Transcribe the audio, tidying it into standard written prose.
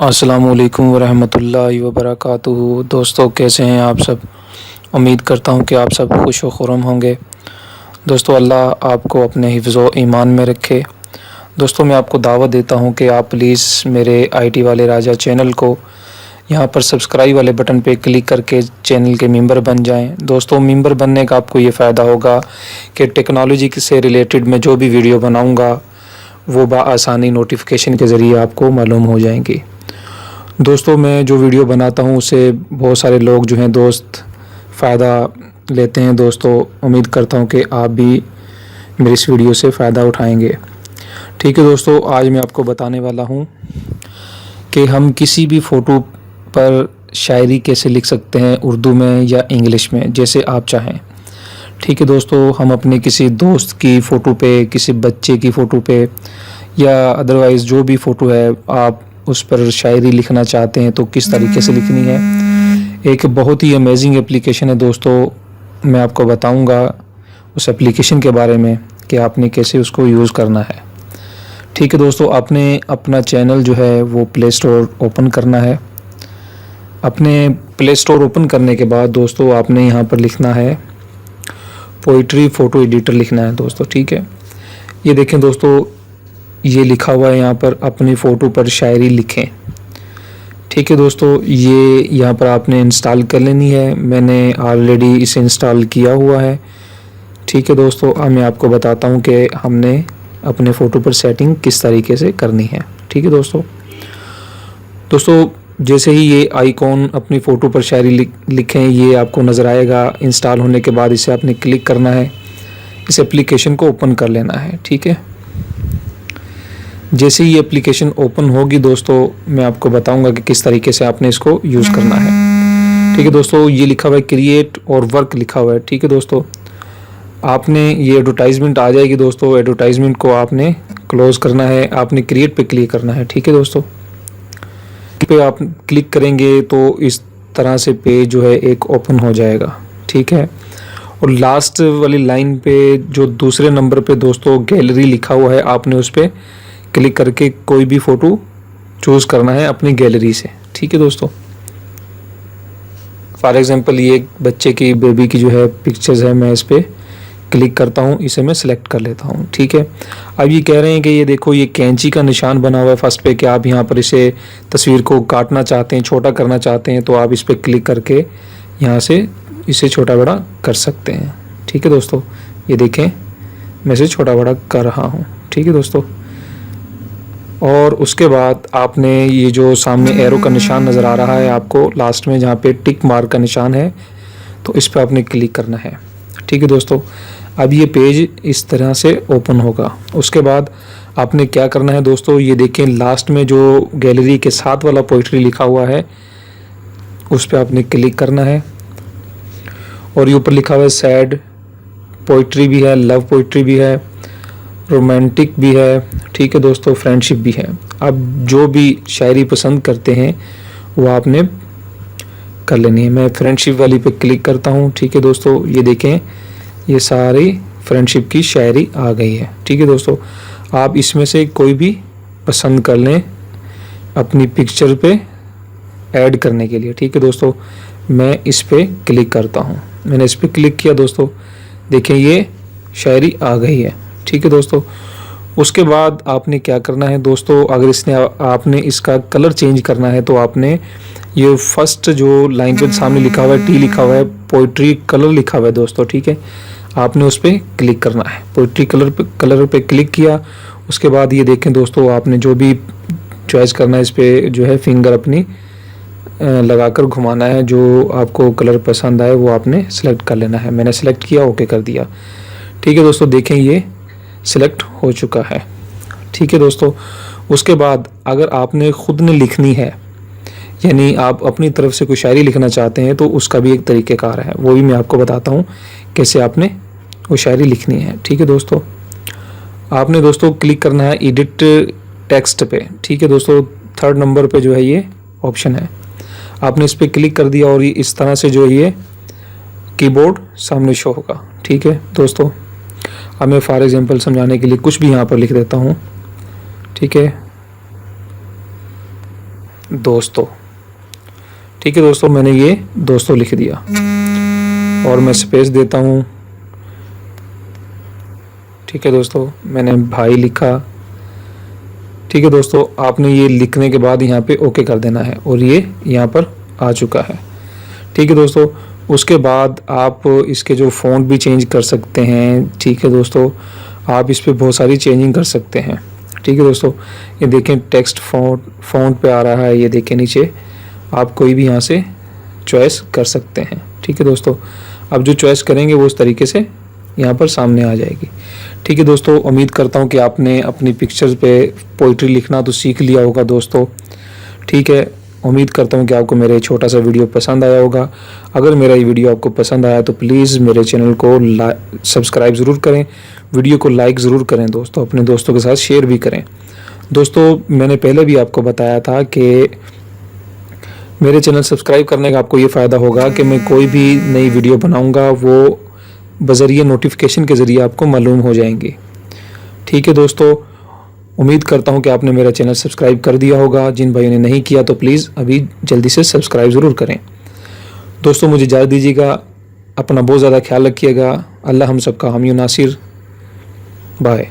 अस्सलामुअलैकुम वरहमतुल्लाहि वबरकातुहू। दोस्तों, कैसे हैं आप सब? उम्मीद करता हूं कि आप सब खुश व खुर्रम होंगे। दोस्तों, अल्लाह आपको अपने हिफ्ज़ व ईमान में रखे। दोस्तों, मैं आपको दावत देता हूं कि आप प्लीज़ मेरे आईटी वाले राजा चैनल को यहां पर सब्सक्राइब वाले बटन पे क्लिक करके चैनल के मेंबर बन जाएं। दोस्तों, मेंबर बनने का आपको ये फ़ायदा होगा कि टेक्नोलॉजी से रिलेटेड मैं जो भी वीडियो बनाऊँगा वो बआसानी नोटिफिकेशन के ज़रिए आपको मालूम हो जाएंगी। दोस्तों, मैं जो वीडियो बनाता हूँ उससे बहुत सारे लोग जो हैं दोस्त फ़ायदा लेते हैं। दोस्तों, उम्मीद करता हूँ कि आप भी मेरी इस वीडियो से फ़ायदा उठाएंगे। ठीक है दोस्तों, आज मैं आपको बताने वाला हूँ कि हम किसी भी फ़ोटो पर शायरी कैसे लिख सकते हैं, उर्दू में या इंग्लिश में, जैसे आप चाहें। ठीक है दोस्तों, हम अपने किसी दोस्त की फ़ोटो पे, किसी बच्चे की फ़ोटो पे या अदरवाइज़ जो भी फ़ोटो है आप उस पर शायरी लिखना चाहते हैं तो किस तरीके से लिखनी है। एक बहुत ही अमेजिंग एप्लीकेशन है दोस्तों, मैं आपको बताऊंगा उस एप्लीकेशन के बारे में कि आपने कैसे उसको यूज़ करना है। ठीक है दोस्तों, आपने अपना चैनल जो है वो प्ले स्टोर ओपन करना है। अपने प्ले स्टोर ओपन करने के बाद दोस्तों आपने यहाँ पर लिखना है पोइट्री फ़ोटो एडिटर लिखना है दोस्तों। ठीक है, ये देखें दोस्तों, ये लिखा हुआ है यहाँ पर अपनी फ़ोटो पर शायरी लिखें। ठीक है दोस्तों, ये यहाँ पर आपने इंस्टॉल कर लेनी है। मैंने ऑलरेडी इसे इंस्टॉल किया हुआ है। ठीक है दोस्तों, अब मैं आपको बताता हूँ कि हमने अपने फ़ोटो पर सेटिंग किस तरीके से करनी है। ठीक है दोस्तों, जैसे ही ये आइकॉन अपनी फ़ोटो पर शायरी लिखें ये आपको नज़र आएगा। इंस्टॉल होने के बाद इसे आपने क्लिक करना है, इस एप्लीकेशन को ओपन कर लेना है। ठीक है, जैसे ही ये एप्लीकेशन ओपन होगी दोस्तों मैं आपको बताऊंगा कि किस तरीके से आपने इसको यूज़ करना है। ठीक है दोस्तों, ये लिखा हुआ है क्रिएट और वर्क लिखा हुआ है। ठीक है दोस्तों, आपने ये एडवर्टाइजमेंट आ जाएगी दोस्तों, एडवर्टाइजमेंट को आपने क्लोज़ करना है, आपने क्रिएट पे क्लिक करना है। ठीक है दोस्तों, पे आप क्लिक करेंगे तो इस तरह से पेज जो है एक ओपन हो जाएगा। ठीक है, और लास्ट वाली लाइन पे जो दूसरे नंबर पे दोस्तों गैलरी लिखा हुआ है, आपने उस पर क्लिक करके कोई भी फ़ोटो चूज़ करना है अपनी गैलरी से। ठीक है दोस्तों, फॉर एग्ज़ाम्पल ये बच्चे की, बेबी की जो है पिक्चर्स है, मैं इस पर क्लिक करता हूँ, इसे मैं सिलेक्ट कर लेता हूँ। ठीक है, अब ये कह रहे हैं कि ये देखो ये कैंची का निशान बना हुआ है फर्स्ट पे, कि आप यहाँ पर इसे तस्वीर को काटना चाहते हैं, छोटा करना चाहते हैं तो आप इस पर क्लिक करके यहाँ से इसे छोटा बड़ा कर सकते हैं। ठीक है दोस्तों, ये देखें मैं इसे छोटा बड़ा कर रहा हूँ। ठीक है दोस्तों, और उसके बाद आपने ये जो सामने एरो का निशान नज़र आ रहा है आपको लास्ट में, जहाँ पे टिक मार्क का निशान है, तो इस पर आपने क्लिक करना है। ठीक है दोस्तों, अब ये पेज इस तरह से ओपन होगा। उसके बाद आपने क्या करना है दोस्तों, ये देखें लास्ट में जो गैलरी के साथ वाला पोइट्री लिखा हुआ है उस पर आपने क्लिक करना है, और ये ऊपर लिखा हुआ है सैड पोइट्री भी है, लव पोइट्री भी है, रोमांटिक भी है। ठीक है दोस्तों, फ्रेंडशिप भी है। आप जो भी शायरी पसंद करते हैं वो आपने कर लेनी है। मैं फ्रेंडशिप वाली पे क्लिक करता हूँ। ठीक है दोस्तों, ये देखें ये सारी फ्रेंडशिप की शायरी आ गई है। ठीक है दोस्तों, आप इसमें से कोई भी पसंद कर लें अपनी पिक्चर पे ऐड करने के लिए। ठीक है दोस्तों, मैं इस पर क्लिक करता हूँ। मैंने इस पर क्लिक किया दोस्तों, देखें ये शायरी आ गई है। ठीक है दोस्तों, उसके बाद आपने क्या करना है दोस्तों, अगर इसने आपने इसका कलर चेंज करना है तो आपने ये फर्स्ट जो लाइन पे सामने लिखा हुआ है टी लिखा हुआ है, पोइट्री कलर लिखा हुआ है दोस्तों। ठीक है, आपने उस पर क्लिक करना है, पोइट्री कलर पे क्लिक किया। उसके बाद ये देखें दोस्तों, आपने जो भी चॉइस करना है इस पर जो है फिंगर अपनी लगाकर घुमाना है, जो आपको कलर पसंद आए वो आपने सेलेक्ट कर लेना है। मैंने सेलेक्ट किया, ओके कर दिया। ठीक है दोस्तों, देखें ये सिलेक्ट हो चुका है। ठीक है दोस्तों, उसके बाद अगर आपने ख़ुद ने लिखनी है, यानी आप अपनी तरफ से कोई शायरी लिखना चाहते हैं, तो उसका भी एक तरीक़ेकार है, वो भी मैं आपको बताता हूँ कैसे आपने वो शायरी लिखनी है। ठीक है दोस्तों, आपने दोस्तों क्लिक करना है एडिट टेक्स्ट पे। ठीक है दोस्तों, थर्ड नंबर पे जो है ये ऑप्शन है, आपने इस पर क्लिक कर दिया और ये इस तरह से जो है ये कीबोर्ड सामने शो होगा। ठीक है दोस्तों, अब मैं फॉर एग्जांपल समझाने के लिए कुछ भी यहाँ पर लिख देता हूँ। ठीक है, दोस्तों। ठीक है दोस्तों, मैंने ये दोस्तों लिख दिया और मैं स्पेस देता हूँ। ठीक है दोस्तों, मैंने भाई लिखा। ठीक है दोस्तों, आपने ये लिखने के बाद यहाँ पे ओके कर देना है और ये यहाँ पर आ चुका है। ठीक है दोस्तों, उसके बाद आप इसके जो फ़ॉन्ट भी चेंज कर सकते हैं। ठीक है दोस्तों, आप इस पे बहुत सारी चेंजिंग कर सकते हैं। ठीक है दोस्तों, ये देखें टेक्स्ट फ़ॉन्ट पे आ रहा है, ये देखें नीचे, आप कोई भी यहाँ से चॉइस कर सकते हैं। ठीक है दोस्तों, अब जो चॉइस करेंगे वो उस तरीके से यहाँ पर सामने आ जाएगी। ठीक है दोस्तों, उम्मीद करता हूँ कि आपने अपनी पिक्चर्स पे पोइट्री लिखना तो सीख लिया होगा दोस्तों। ठीक है, उम्मीद करता हूँ कि आपको मेरा ये छोटा सा वीडियो पसंद आया होगा। अगर मेरा ये वीडियो आपको पसंद आया तो प्लीज़ मेरे चैनल को सब्सक्राइब ज़रूर करें, वीडियो को लाइक ज़रूर करें दोस्तों, अपने दोस्तों के साथ शेयर भी करें। दोस्तों, मैंने पहले भी आपको बताया था कि मेरे चैनल सब्सक्राइब करने का आपको ये फ़ायदा होगा कि मैं कोई भी नई वीडियो बनाऊँगा वो बज़रिए नोटिफिकेशन के ज़रिए आपको मालूम हो जाएंगी। ठीक है दोस्तों, उम्मीद करता हूँ कि आपने मेरा चैनल सब्सक्राइब कर दिया होगा। जिन भाइयों ने नहीं किया तो प्लीज़ अभी जल्दी से सब्सक्राइब ज़रूर करें। दोस्तों, मुझे इजाज़त दीजिएगा, अपना बहुत ज़्यादा ख्याल रखिएगा। अल्लाह हम सबका हामी नासिर। बाय।